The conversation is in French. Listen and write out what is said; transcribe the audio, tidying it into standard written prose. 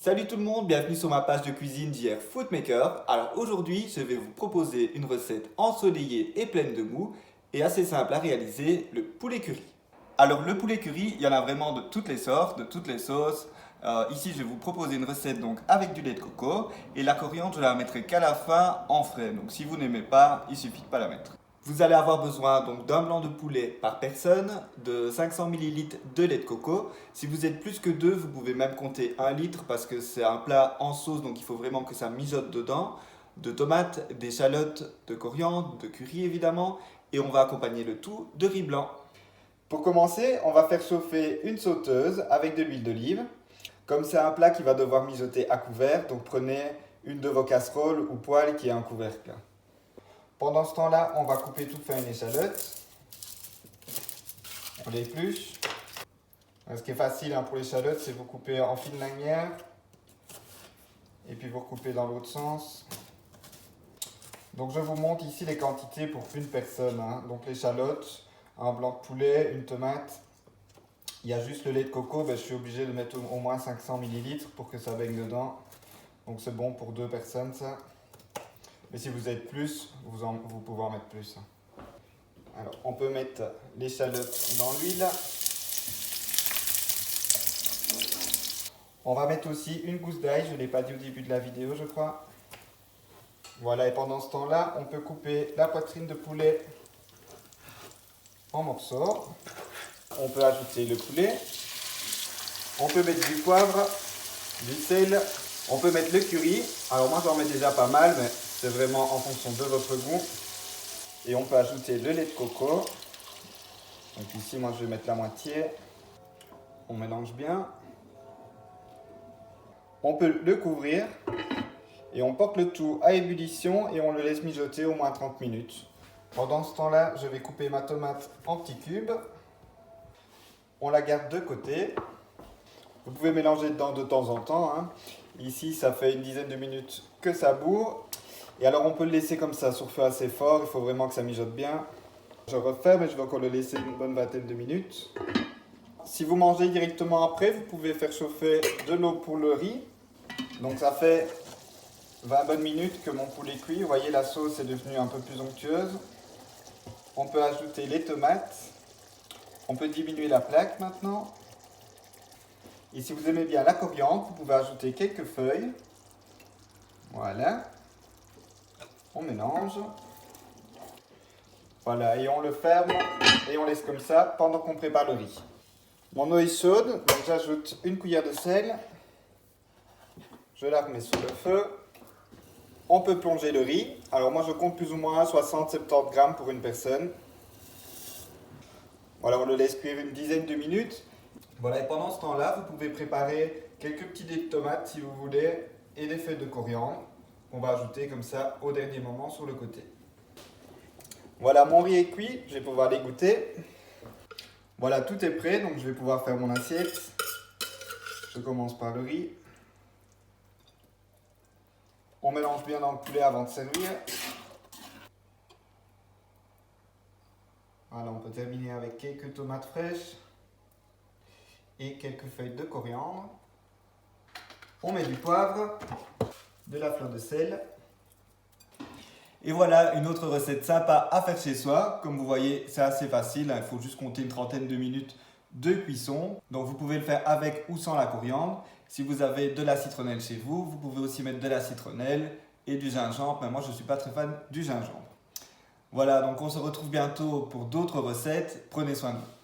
Salut tout le monde, bienvenue sur ma page de cuisine JR Foodmaker. Alors aujourd'hui, je vais vous proposer une recette ensoleillée et pleine de goût et assez simple à réaliser, le poulet curry. Alors le poulet curry, il y en a vraiment de toutes les sortes, de toutes les sauces. Ici, je vais vous proposer une recette donc avec du lait de coco et la coriandre, je la mettrai qu'à la fin en frais. Donc si vous n'aimez pas, il suffit de pas la mettre. Vous allez avoir besoin donc d'un blanc de poulet par personne, de 500 ml de lait de coco. Si vous êtes plus que deux, vous pouvez même compter 1 litre parce que c'est un plat en sauce, donc il faut vraiment que ça mijote dedans. De tomates, d'échalotes, de coriandre, de curry évidemment, et on va accompagner le tout de riz blanc. Pour commencer, on va faire chauffer une sauteuse avec de l'huile d'olive. Comme c'est un plat qui va devoir mijoter à couvert, donc prenez une de vos casseroles ou poêles qui a un couvercle. Pendant ce temps-là, on va couper toute fin une échalote. On l'épluche. Ce qui est facile pour l'échalote, c'est vous couper en fines lanières et puis vous recoupez dans l'autre sens. Donc je vous montre ici les quantités pour une personne. Donc l'échalote, un blanc de poulet, une tomate. Il y a juste le lait de coco, je suis obligé de mettre au moins 500 ml pour que ça baigne dedans. Donc c'est bon pour 2 personnes ça. Mais si vous êtes plus, vous pouvez en mettre plus. Alors, on peut mettre l'échalote dans l'huile. On va mettre aussi une gousse d'ail, je ne l'ai pas dit au début de la vidéo, je crois. Voilà, et pendant ce temps-là, on peut couper la poitrine de poulet en morceaux. On peut ajouter le poulet. On peut mettre du poivre, du sel. On peut mettre le curry. Alors moi, j'en mets déjà pas mal, mais c'est vraiment en fonction de votre goût. Et on peut ajouter le lait de coco. Donc ici, moi, je vais mettre la moitié. On mélange bien. On peut le couvrir. Et on porte le tout à ébullition et on le laisse mijoter au moins 30 minutes. Pendant ce temps-là, je vais couper ma tomate en petits cubes. On la garde de côté. Vous pouvez mélanger dedans de temps en temps. Ici, ça fait une dizaine de minutes que ça bourre. Et alors, on peut le laisser comme ça sur feu assez fort. Il faut vraiment que ça mijote bien. Je referme et je vais encore le laisser une bonne vingtaine de minutes. Si vous mangez directement après, vous pouvez faire chauffer de l'eau pour le riz. Donc, ça fait 20 bonnes minutes que mon poulet cuit. Vous voyez, la sauce est devenue un peu plus onctueuse. On peut ajouter les tomates. On peut diminuer la plaque maintenant. Et si vous aimez bien la coriandre, vous pouvez ajouter quelques feuilles. Voilà. On mélange. Voilà, et on le ferme et on laisse comme ça pendant qu'on prépare le riz. Mon eau est chaude, donc j'ajoute une cuillère de sel. Je la remets sur le feu. On peut plonger le riz. Alors moi je compte plus ou moins 60-70 grammes pour une personne. Voilà, on le laisse cuire une dizaine de minutes. Voilà, et pendant ce temps-là, vous pouvez préparer quelques petits dés de tomates si vous voulez et des feuilles de coriandre qu'on va ajouter comme ça au dernier moment sur le côté. Voilà, mon riz est cuit, je vais pouvoir les goûter. Voilà, tout est prêt, donc je vais pouvoir faire mon assiette. Je commence par le riz. On mélange bien dans le poulet avant de servir. Voilà, on peut terminer avec quelques tomates fraîches et quelques feuilles de coriandre. On met du poivre, de la fleur de sel. Et voilà une autre recette sympa à faire chez soi. Comme vous voyez, c'est assez facile. Il faut juste compter une trentaine de minutes de cuisson. Donc vous pouvez le faire avec ou sans la coriandre. Si vous avez de la citronnelle chez vous, vous pouvez aussi mettre de la citronnelle et du gingembre. Mais moi, je ne suis pas très fan du gingembre. Voilà, donc on se retrouve bientôt pour d'autres recettes. Prenez soin de vous.